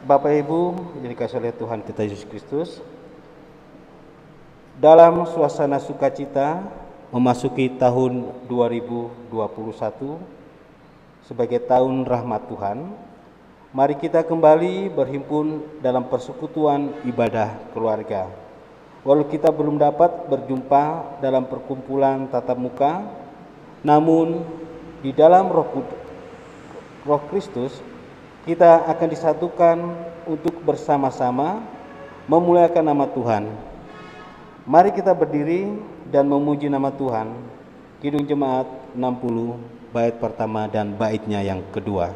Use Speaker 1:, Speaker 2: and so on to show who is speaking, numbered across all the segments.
Speaker 1: Bapak Ibu yang dikasihi oleh Tuhan kita Yesus Kristus, dalam suasana sukacita memasuki tahun 2021 sebagai tahun rahmat Tuhan, mari kita kembali berhimpun dalam persekutuan ibadah keluarga. Walau kita belum dapat berjumpa dalam perkumpulan tatap muka, namun di dalam Roh Kristus kita akan disatukan untuk bersama-sama memuliakan nama Tuhan. Mari kita berdiri dan memuji nama Tuhan. Kidung Jemaat 60 bait pertama dan baitnya yang kedua.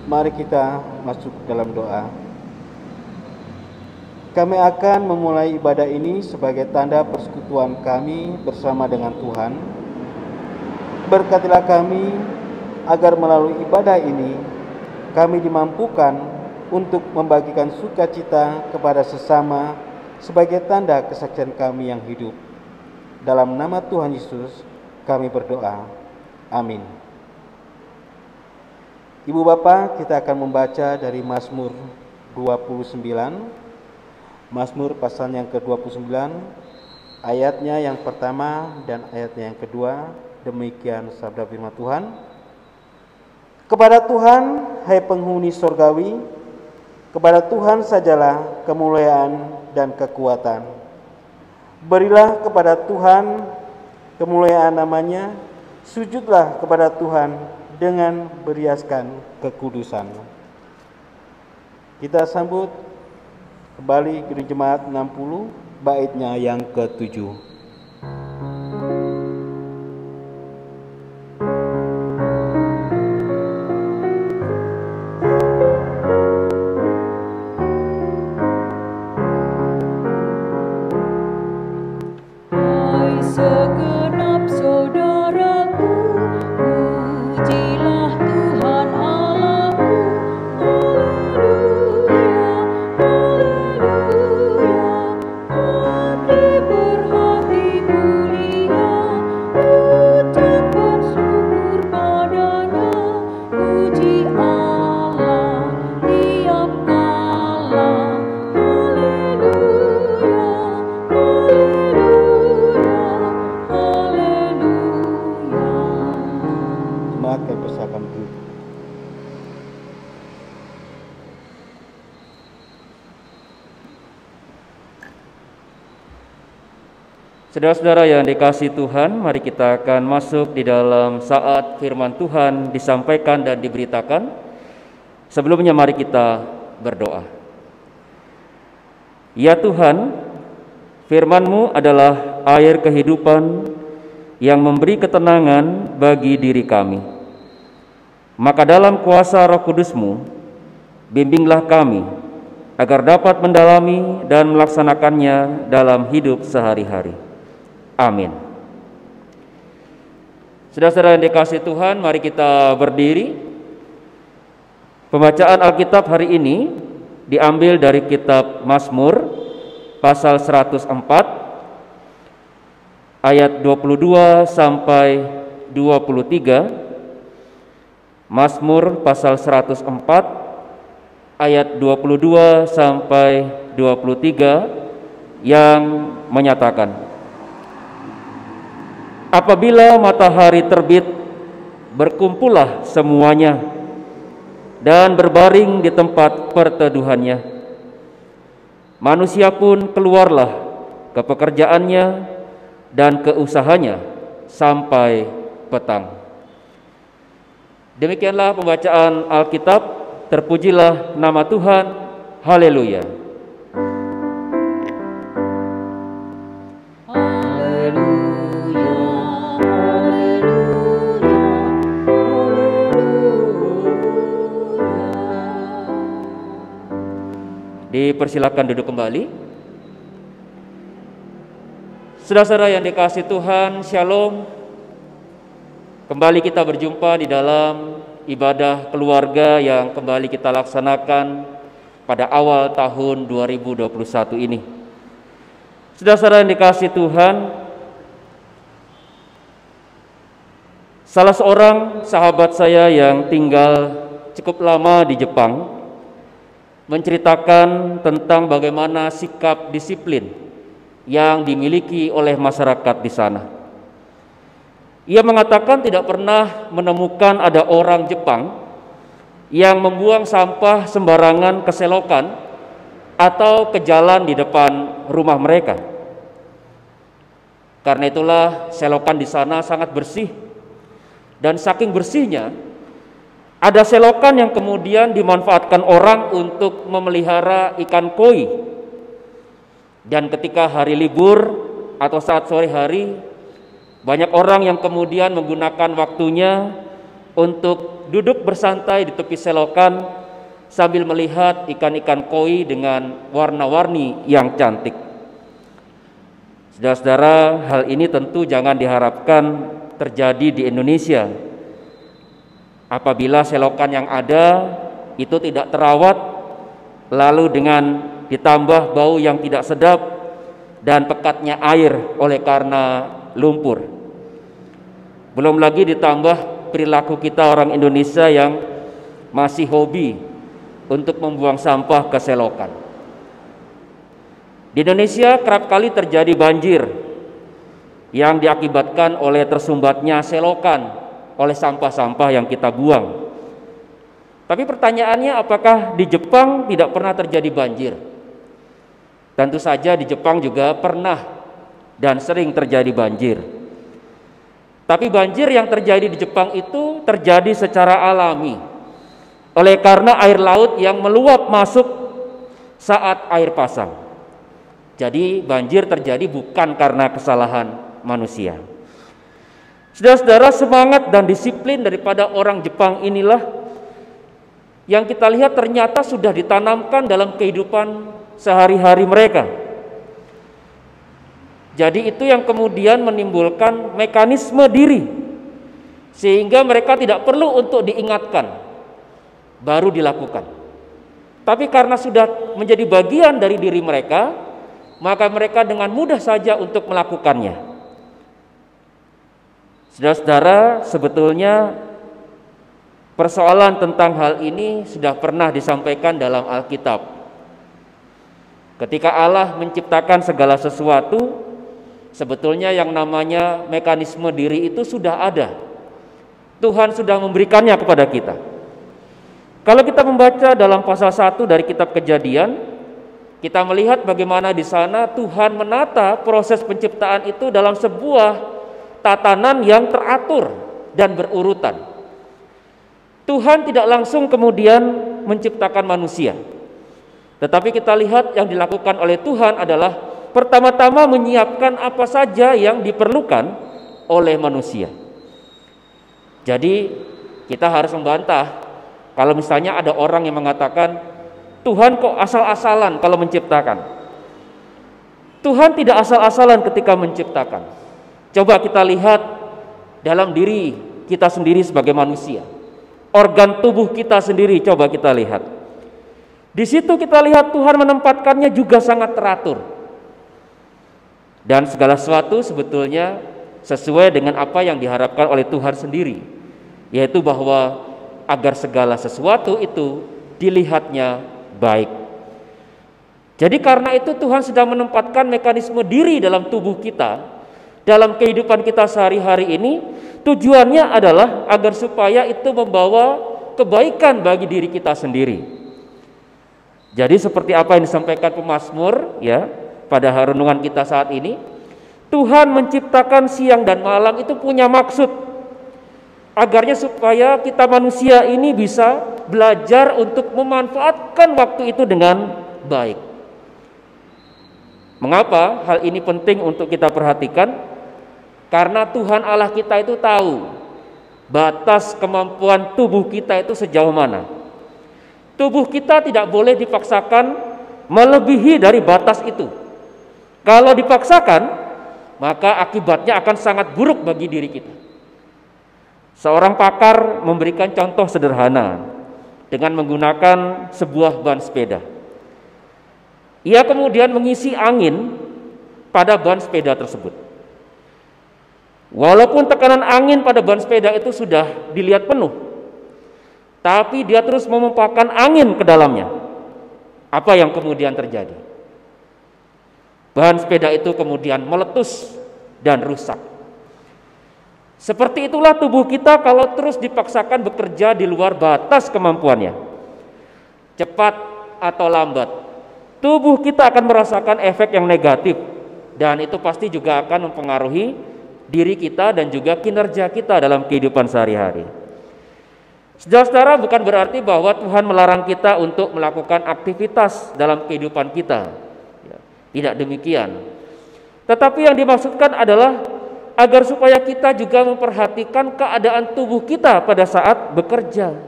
Speaker 1: Mari kita masuk dalam doa. Kami akan memulai ibadah ini sebagai tanda persekutuan kami bersama dengan Tuhan. Berkatilah kami agar melalui ibadah ini kami dimampukan untuk membagikan sukacita kepada sesama sebagai tanda kesaksian kami yang hidup. Dalam nama Tuhan Yesus kami berdoa. Amin. Ibu Bapak, kita akan membaca dari Mazmur 29, Mazmur pasal yang ke-29, ayatnya yang pertama dan ayatnya yang kedua. Demikian sabda firman Tuhan. Kepada Tuhan, hai penghuni sorgawi, kepada Tuhan sajalah kemuliaan dan kekuatan. Berilah kepada Tuhan kemuliaan namanya, sujudlah kepada Tuhan dengan beriaskan kekudusan. Kita sambut kembali Kidung Jemaat 60 baitnya yang ke-7.
Speaker 2: Saudara-saudara yang dikasihi Tuhan, mari kita akan masuk di dalam saat firman Tuhan disampaikan dan diberitakan. Sebelumnya mari kita berdoa. Ya Tuhan, firman-Mu adalah air kehidupan yang memberi ketenangan bagi diri kami. Maka dalam kuasa Roh Kudus-Mu, bimbinglah kami agar dapat mendalami dan melaksanakannya dalam hidup sehari-hari. Amin. Saudara-saudara yang dikasihi Tuhan, mari kita berdiri. Pembacaan Alkitab hari ini diambil dari kitab Mazmur pasal 104 ayat 22 sampai 23. Mazmur pasal 104 ayat 22 sampai 23 yang menyatakan, apabila matahari terbit, berkumpullah semuanya dan berbaring di tempat perteduhannya. Manusia pun keluarlah ke pekerjaannya dan ke usahanya sampai petang. Demikianlah pembacaan Alkitab. Terpujilah nama Tuhan. Haleluya. Dipersilakan duduk kembali. Saudara-saudara yang dikasihi Tuhan, Shalom. Kembali kita berjumpa di dalam ibadah keluarga yang kembali kita laksanakan pada awal tahun 2021 ini. Saudara-saudara yang dikasihi Tuhan, salah seorang sahabat saya yang tinggal cukup lama di Jepang menceritakan tentang bagaimana sikap disiplin yang dimiliki oleh masyarakat di sana. Ia mengatakan tidak pernah menemukan ada orang Jepang yang membuang sampah sembarangan ke selokan atau ke jalan di depan rumah mereka. Karena itulah selokan di sana sangat bersih, dan saking bersihnya ada selokan yang kemudian dimanfaatkan orang untuk memelihara ikan koi. Dan ketika hari libur atau saat sore hari, banyak orang yang kemudian menggunakan waktunya untuk duduk bersantai di tepi selokan sambil melihat ikan-ikan koi dengan warna-warni yang cantik. Saudara-saudara, hal ini tentu jangan diharapkan terjadi di Indonesia. Apabila selokan yang ada itu tidak terawat, lalu dengan ditambah bau yang tidak sedap dan pekatnya air oleh karena lumpur, belum lagi ditambah perilaku kita orang Indonesia yang masih hobi untuk membuang sampah ke selokan. Di Indonesia kerap kali terjadi banjir yang diakibatkan oleh tersumbatnya selokan oleh sampah-sampah yang kita buang. Tapi pertanyaannya, apakah di Jepang tidak pernah terjadi banjir? Tentu saja di Jepang juga pernah dan sering terjadi banjir. Tapi banjir yang terjadi di Jepang itu terjadi secara alami, oleh karena air laut yang meluap masuk saat air pasang. Jadi banjir terjadi bukan karena kesalahan manusia. Saudara-saudara, semangat dan disiplin daripada orang Jepang inilah yang kita lihat ternyata sudah ditanamkan dalam kehidupan sehari-hari mereka. Jadi itu yang kemudian menimbulkan mekanisme diri, sehingga mereka tidak perlu untuk diingatkan, baru dilakukan. Tapi karena sudah menjadi bagian dari diri mereka, maka mereka dengan mudah saja untuk melakukannya. Saudara-saudara, sebetulnya persoalan tentang hal ini sudah pernah disampaikan dalam Alkitab. Ketika Allah menciptakan segala sesuatu, sebetulnya yang namanya mekanisme diri itu sudah ada. Tuhan sudah memberikannya kepada kita. Kalau kita membaca dalam pasal 1 dari kitab Kejadian, kita melihat bagaimana di sana Tuhan menata proses penciptaan itu dalam sebuah tatanan yang teratur dan berurutan. Tuhan tidak langsung kemudian menciptakan manusia, tetapi kita lihat yang dilakukan oleh Tuhan adalah pertama-tama menyiapkan apa saja yang diperlukan oleh manusia. Jadi kita harus membantah kalau misalnya ada orang yang mengatakan Tuhan kok asal-asalan kalau menciptakan. Tuhan tidak asal-asalan ketika menciptakan. Coba kita lihat dalam diri kita sendiri sebagai manusia. organ tubuh kita sendiri, coba kita lihat. Di situ kita lihat Tuhan menempatkannya juga sangat teratur. Dan segala sesuatu sebetulnya sesuai dengan apa yang diharapkan oleh Tuhan sendiri, yaitu bahwa agar segala sesuatu itu dilihatnya baik. Jadi karena itu Tuhan sedang menempatkan mekanisme diri dalam tubuh kita, dalam kehidupan kita sehari-hari ini. Tujuannya adalah agar supaya itu membawa kebaikan bagi diri kita sendiri. Jadi seperti apa yang disampaikan pemazmur ya pada renungan kita saat ini, Tuhan menciptakan siang dan malam itu punya maksud, agarnya supaya kita manusia ini bisa belajar untuk memanfaatkan waktu itu dengan baik. Mengapa hal ini penting untuk kita perhatikan? Karena Tuhan Allah kita itu tahu batas kemampuan tubuh kita itu sejauh mana. Tubuh kita tidak boleh dipaksakan melebihi dari batas itu. Kalau dipaksakan, maka akibatnya akan sangat buruk bagi diri kita. Seorang pakar memberikan contoh sederhana dengan menggunakan sebuah ban sepeda. Ia kemudian mengisi angin pada ban sepeda tersebut. Walaupun tekanan angin pada ban sepeda itu sudah dilihat penuh, tapi dia terus memumpahkan angin ke dalamnya. Apa yang kemudian terjadi? Bahan sepeda itu kemudian meletus dan rusak. Seperti itulah tubuh kita kalau terus dipaksakan bekerja di luar batas kemampuannya. Cepat atau lambat, tubuh kita akan merasakan efek yang negatif, dan itu pasti juga akan mempengaruhi diri kita dan juga kinerja kita dalam kehidupan sehari-hari. Saudara-saudara, bukan berarti bahwa Tuhan melarang kita untuk melakukan aktivitas dalam kehidupan kita. Tidak demikian. Tetapi yang dimaksudkan adalah agar supaya kita juga memperhatikan keadaan tubuh kita pada saat bekerja.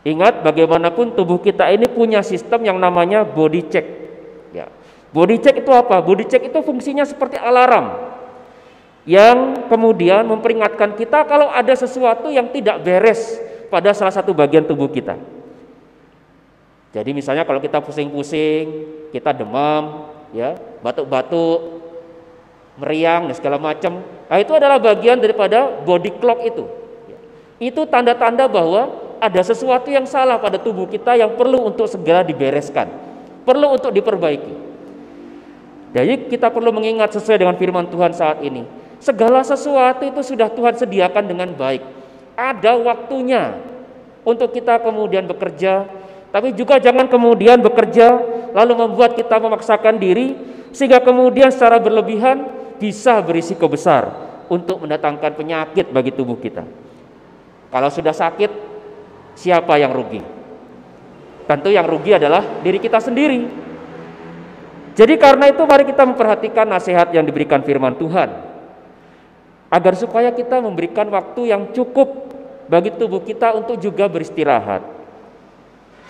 Speaker 2: Ingat, bagaimanapun tubuh kita ini punya sistem yang namanya body check. Body check itu apa? Body check itu fungsinya seperti alarm yang kemudian memperingatkan kita kalau ada sesuatu yang tidak beres pada salah satu bagian tubuh kita. Jadi misalnya kalau kita pusing-pusing, kita demam, ya, batuk-batuk, meriang dan segala macam, nah itu adalah bagian daripada body clock itu. Itu tanda-tanda bahwa ada sesuatu yang salah pada tubuh kita yang perlu untuk segera dibereskan, perlu untuk diperbaiki. Jadi kita perlu mengingat sesuai dengan firman Tuhan saat ini. Segala sesuatu itu sudah Tuhan sediakan dengan baik. Ada waktunya untuk kita kemudian bekerja, tapi juga jangan kemudian bekerja lalu membuat kita memaksakan diri sehingga kemudian secara berlebihan bisa berisiko besar untuk mendatangkan penyakit bagi tubuh kita. Kalau sudah sakit, siapa yang rugi? Tentu yang rugi adalah diri kita sendiri. Jadi karena itu mari kita memperhatikan nasihat yang diberikan firman Tuhan, agar supaya kita memberikan waktu yang cukup bagi tubuh kita untuk juga beristirahat.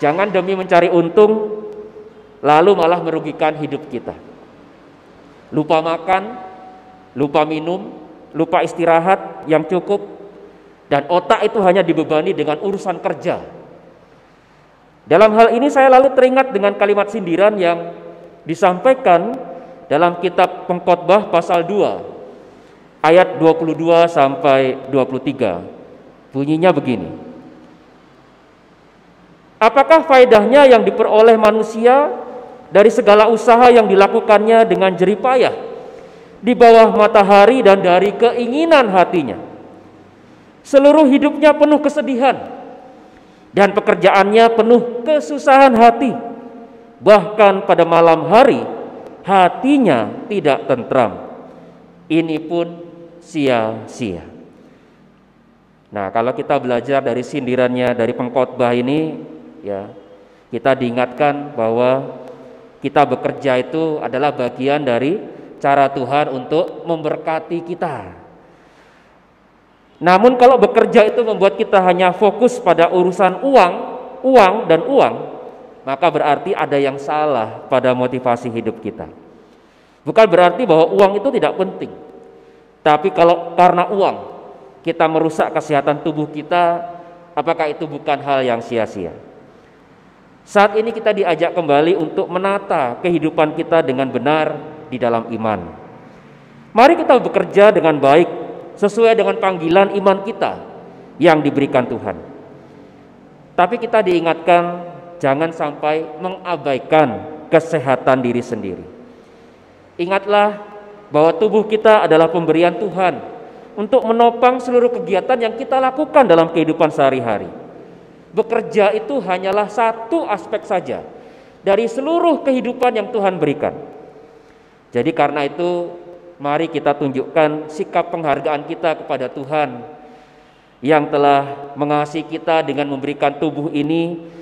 Speaker 2: Jangan demi mencari untung lalu malah merugikan hidup kita. Lupa makan, lupa minum, lupa istirahat yang cukup, dan otak itu hanya dibebani dengan urusan kerja. Dalam hal ini saya lalu teringat dengan kalimat sindiran yang disampaikan dalam kitab Pengkhotbah pasal 2 ayat 22 sampai 23. Bunyinya begini. Apakah faedahnya yang diperoleh manusia dari segala usaha yang dilakukannya dengan jerih payah di bawah matahari dan dari keinginan hatinya? Seluruh hidupnya penuh kesedihan dan pekerjaannya penuh kesusahan hati. Bahkan pada malam hari hatinya tidak tentram. Ini pun sia-sia. Nah, kalau kita belajar dari sindirannya dari pengkhotbah ini, ya, kita diingatkan bahwa kita bekerja itu adalah bagian dari cara Tuhan untuk memberkati kita. Namun kalau bekerja itu membuat kita hanya fokus pada urusan uang, maka berarti ada yang salah pada motivasi hidup kita. Bukan berarti bahwa uang itu tidak penting. Tapi kalau karena uang kita merusak kesehatan tubuh kita, apakah itu bukan hal yang sia-sia? Saat ini kita diajak kembali untuk menata kehidupan kita dengan benar di dalam iman. Mari kita bekerja dengan baik sesuai dengan panggilan iman kita yang diberikan Tuhan. Tapi kita diingatkan jangan sampai mengabaikan kesehatan diri sendiri. Ingatlah bahwa tubuh kita adalah pemberian Tuhan untuk menopang seluruh kegiatan yang kita lakukan dalam kehidupan sehari-hari. Bekerja itu hanyalah satu aspek saja dari seluruh kehidupan yang Tuhan berikan. Jadi karena itu, mari kita tunjukkan sikap penghargaan kita kepada Tuhan yang telah mengasihi kita dengan memberikan tubuh ini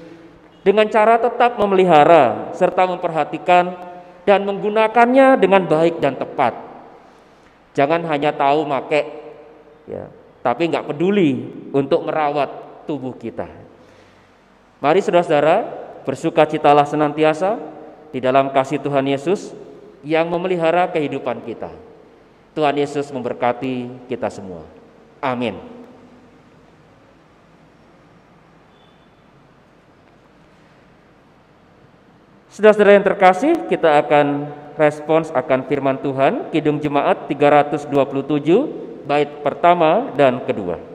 Speaker 2: dengan cara tetap memelihara serta memperhatikan dan menggunakannya dengan baik dan tepat. Jangan hanya tahu make, ya, tapi nggak peduli untuk merawat tubuh kita. Mari saudara-saudara, bersukacitalah senantiasa di dalam kasih Tuhan Yesus yang memelihara kehidupan kita. Tuhan Yesus memberkati kita semua. Amin. Saudara-saudara yang terkasih, kita akan respons akan firman Tuhan, Kidung Jemaat 327, bait pertama dan kedua.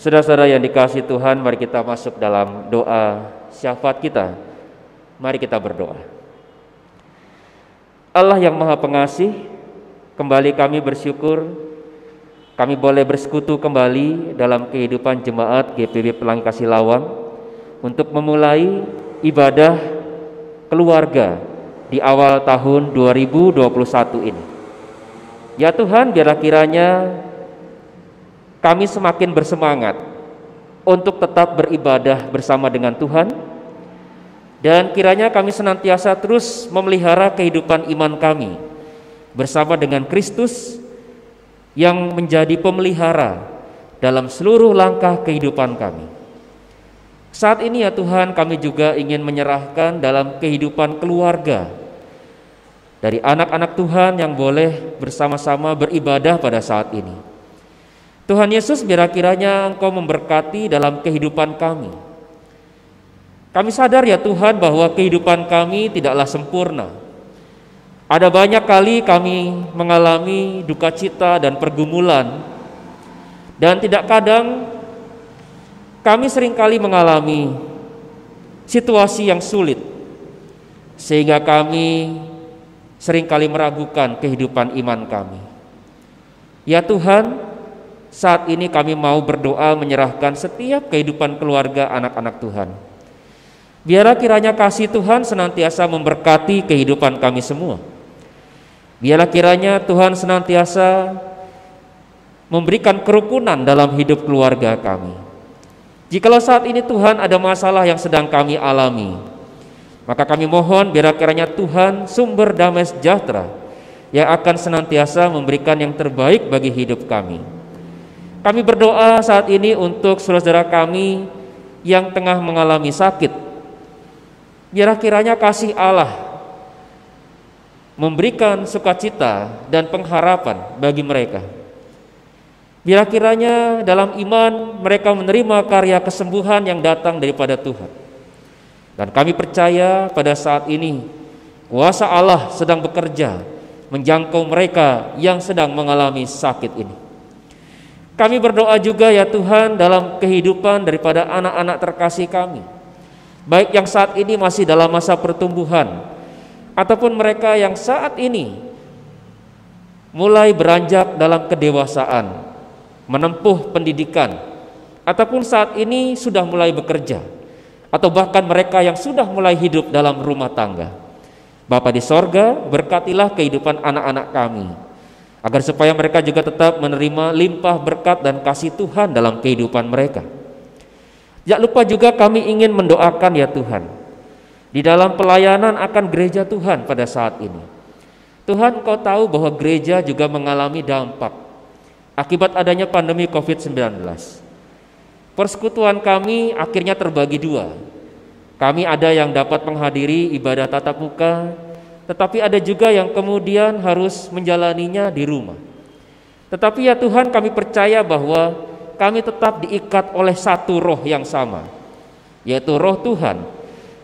Speaker 2: Saudara-saudara yang dikasihi Tuhan, mari kita masuk dalam doa syafaat kita. Mari kita berdoa. Allah yang Maha Pengasih, kembali kami bersyukur kami boleh bersekutu kembali dalam kehidupan jemaat GPB Pelangi Kasih Lawang untuk memulai ibadah keluarga di awal tahun 2021 ini. Ya Tuhan, biarlah kiranya kami semakin bersemangat untuk tetap beribadah bersama dengan Tuhan, dan kiranya kami senantiasa terus memelihara kehidupan iman kami bersama dengan Kristus yang menjadi pemelihara dalam seluruh langkah kehidupan kami. Saat ini ya Tuhan, kami juga ingin menyerahkan dalam kehidupan keluarga dari anak-anak Tuhan yang boleh bersama-sama beribadah pada saat ini. Tuhan Yesus, biar kiranya Engkau memberkati dalam kehidupan kami. Kami sadar ya Tuhan bahwa kehidupan kami tidaklah sempurna. Ada banyak kali kami mengalami duka cita dan pergumulan, dan tidak kadang kami seringkali mengalami situasi yang sulit, sehingga kami seringkali meragukan kehidupan iman kami. Ya Tuhan, saat ini kami mau berdoa menyerahkan setiap kehidupan keluarga anak-anak Tuhan. Biarlah kiranya kasih Tuhan senantiasa memberkati kehidupan kami semua. Biarlah kiranya Tuhan senantiasa memberikan kerukunan dalam hidup keluarga kami. Jikalau saat ini Tuhan ada masalah yang sedang kami alami, maka kami mohon biarlah kiranya Tuhan sumber damai sejahtera yang akan senantiasa memberikan yang terbaik bagi hidup kami. Kami berdoa saat ini untuk saudara-saudara kami yang tengah mengalami sakit. Biarlah kiranya kasih Allah memberikan sukacita dan pengharapan bagi mereka. Biarlah kiranya dalam iman mereka menerima karya kesembuhan yang datang daripada Tuhan. Dan kami percaya pada saat ini kuasa Allah sedang bekerja menjangkau mereka yang sedang mengalami sakit ini. Kami berdoa juga ya Tuhan dalam kehidupan daripada anak-anak terkasih kami, baik yang saat ini masih dalam masa pertumbuhan ataupun mereka yang saat ini mulai beranjak dalam kedewasaan, menempuh pendidikan, ataupun saat ini sudah mulai bekerja, atau bahkan mereka yang sudah mulai hidup dalam rumah tangga. Bapa di sorga, berkatilah kehidupan anak-anak kami, agar supaya mereka juga tetap menerima limpah berkat dan kasih Tuhan dalam kehidupan mereka. Jangan lupa juga kami ingin mendoakan ya Tuhan, di dalam pelayanan akan gereja Tuhan pada saat ini. Tuhan, Engkau tahu bahwa gereja juga mengalami dampak akibat adanya pandemi COVID-19. Persekutuan kami akhirnya terbagi dua. Kami ada yang dapat menghadiri ibadah tatap muka, tetapi ada juga yang kemudian harus menjalaninya di rumah. Tetapi ya Tuhan, kami percaya bahwa kami tetap diikat oleh satu roh yang sama, yaitu roh Tuhan,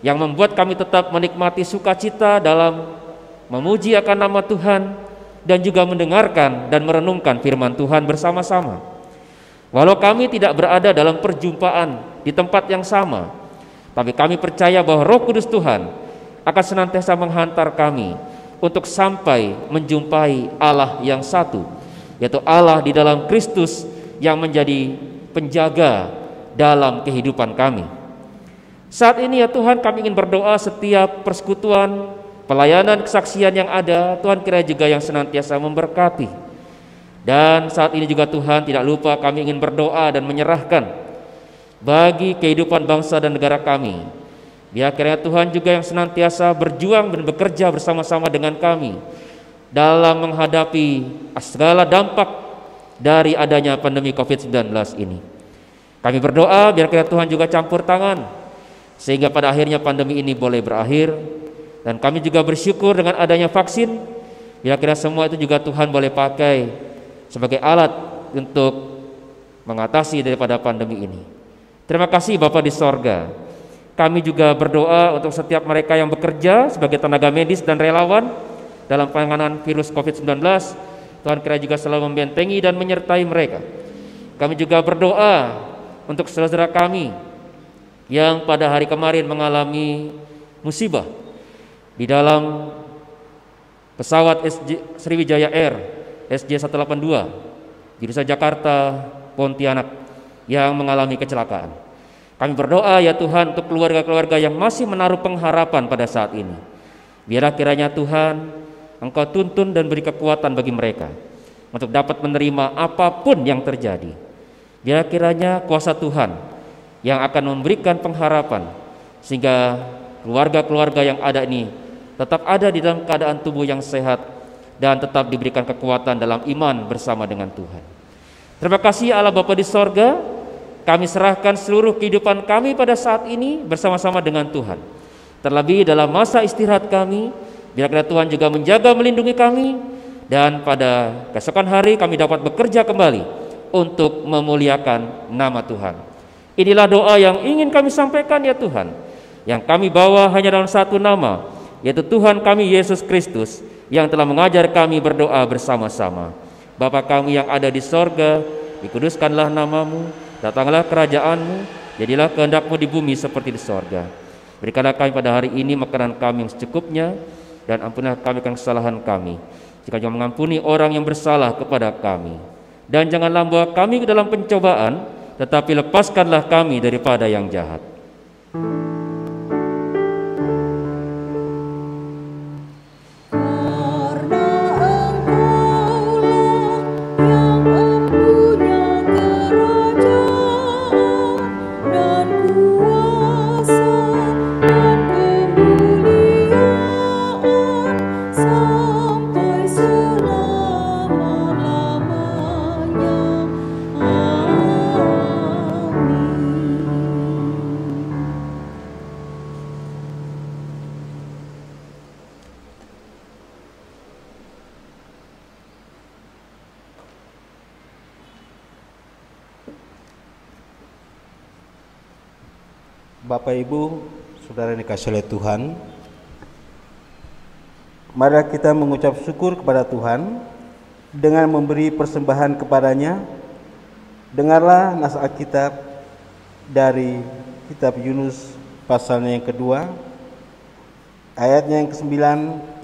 Speaker 2: yang membuat kami tetap menikmati sukacita dalam memuji akan nama Tuhan dan juga mendengarkan dan merenungkan firman Tuhan bersama-sama. Walau kami tidak berada dalam perjumpaan di tempat yang sama, tapi kami percaya bahwa Roh Kudus Tuhan akan senantiasa menghantar kami untuk sampai menjumpai Allah yang satu, yaitu Allah di dalam Kristus yang menjadi penjaga dalam kehidupan kami. Saat ini ya Tuhan, kami ingin berdoa setiap persekutuan, pelayanan, kesaksian yang ada, Tuhan kiranya juga yang senantiasa memberkati. Dan saat ini juga Tuhan, tidak lupa kami ingin berdoa dan menyerahkan bagi kehidupan bangsa dan negara kami. Biar kiranya Tuhan juga yang senantiasa berjuang dan bekerja bersama-sama dengan kami dalam menghadapi segala dampak dari adanya pandemi COVID-19 ini. Kami berdoa biar kiranya Tuhan juga campur tangan sehingga pada akhirnya pandemi ini boleh berakhir. Dan kami juga bersyukur dengan adanya vaksin, biar kiranya semua itu juga Tuhan boleh pakai sebagai alat untuk mengatasi daripada pandemi ini. Terima kasih Bapa di sorga. Kami juga berdoa untuk setiap mereka yang bekerja sebagai tenaga medis dan relawan dalam penanganan virus COVID-19. Tuhan kiranya juga selalu membentengi dan menyertai mereka. Kami juga berdoa untuk saudara kami yang pada hari kemarin mengalami musibah di dalam pesawat Sriwijaya Air SJ182 jurusan Jakarta Pontianak yang mengalami kecelakaan. Kami berdoa ya Tuhan untuk keluarga-keluarga yang masih menaruh pengharapan pada saat ini. Biarlah kiranya Tuhan Engkau tuntun dan beri kekuatan bagi mereka untuk dapat menerima apapun yang terjadi. Biarlah kiranya kuasa Tuhan yang akan memberikan pengharapan sehingga keluarga-keluarga yang ada ini tetap ada di dalam keadaan tubuh yang sehat dan tetap diberikan kekuatan dalam iman bersama dengan Tuhan. Terima kasih Allah Bapa di sorga, kami serahkan seluruh kehidupan kami pada saat ini bersama-sama dengan Tuhan. Terlebih dalam masa istirahat kami, biarlah Tuhan juga menjaga melindungi kami, dan pada keesokan hari kami dapat bekerja kembali untuk memuliakan nama Tuhan. Inilah doa yang ingin kami sampaikan ya Tuhan, yang kami bawa hanya dalam satu nama, yaitu Tuhan kami Yesus Kristus yang telah mengajar kami berdoa bersama-sama. Bapa kami yang ada di sorga, dikuduskanlah namamu, datanglah kerajaan-Mu, jadilah kehendak-Mu di bumi seperti di sorga. Berikanlah kami pada hari ini makanan kami yang secukupnya, dan ampunilah kami akan kesalahan kami, jika juga mengampuni orang yang bersalah kepada kami. Dan janganlah membawa kami ke dalam pencobaan, tetapi lepaskanlah kami daripada yang jahat.
Speaker 1: Bapak Ibu, Saudara yang dikasihi oleh Tuhan, Mari kita mengucap syukur kepada Tuhan dengan memberi persembahan kepadanya. Dengarlah nas Alkitab dari kitab Yunus pasalnya yang kedua, ayatnya yang ke-9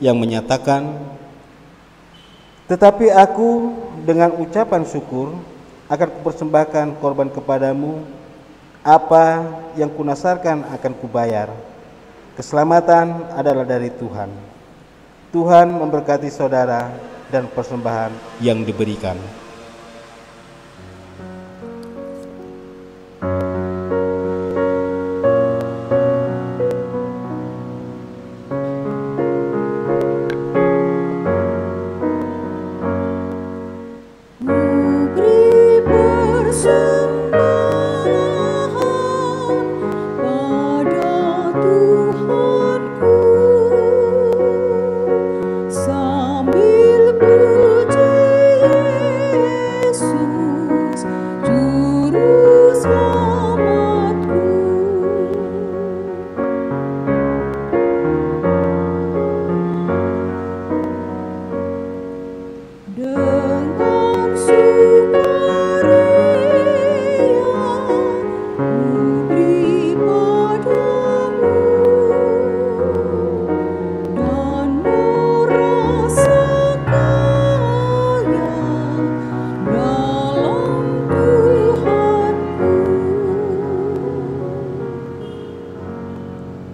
Speaker 1: yang menyatakan, "Tetapi aku dengan ucapan syukur akan kupersembahkan korban kepadamu, apa yang kunasarkan akan kubayar. Keselamatan adalah dari Tuhan." Tuhan memberkati saudara dan persembahan yang diberikan.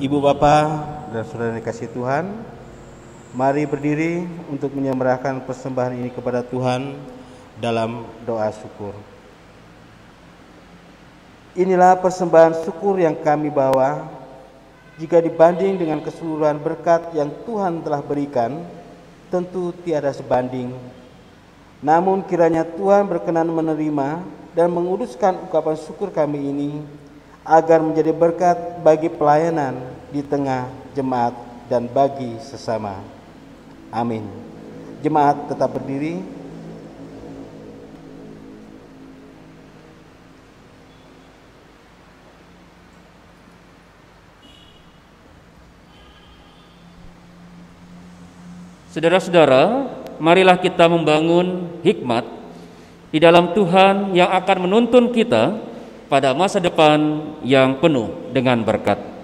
Speaker 1: Ibu Bapak dan saudara yang dikasihi Tuhan, mari berdiri untuk menyembahkan persembahan ini kepada Tuhan dalam doa syukur. Inilah persembahan syukur yang kami bawa. Jika dibanding dengan keseluruhan berkat yang Tuhan telah berikan, tentu tiada sebanding. Namun kiranya Tuhan berkenan menerima dan menguduskan ungkapan syukur kami ini, agar menjadi berkat bagi pelayanan di tengah jemaat dan bagi sesama. Amin. Jemaat tetap berdiri.
Speaker 2: Saudara-saudara, marilah kita membangun hikmat di dalam Tuhan yang akan menuntun kita pada masa depan yang penuh dengan berkat.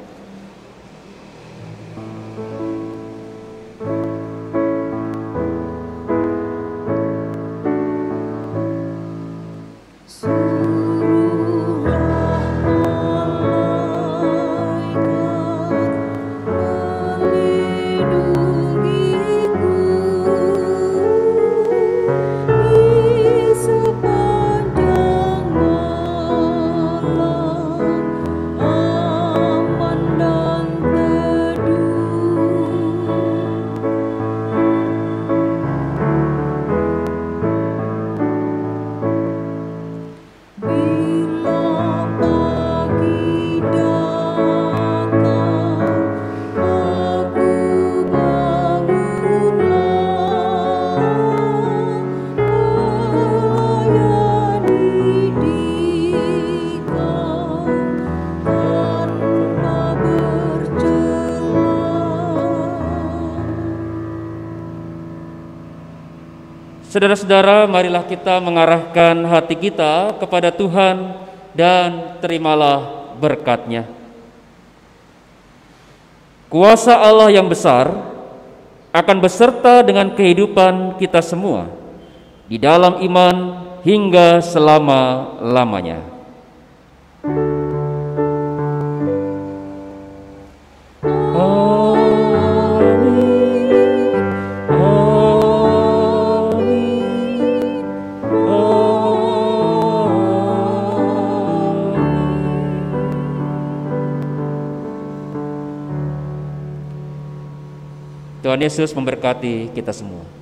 Speaker 2: Saudara-saudara, marilah kita mengarahkan hati kita kepada Tuhan dan terimalah berkat-Nya. Kuasa Allah yang besar akan beserta dengan kehidupan kita semua di dalam iman hingga selama-lamanya. Tuhan Yesus memberkati kita semua.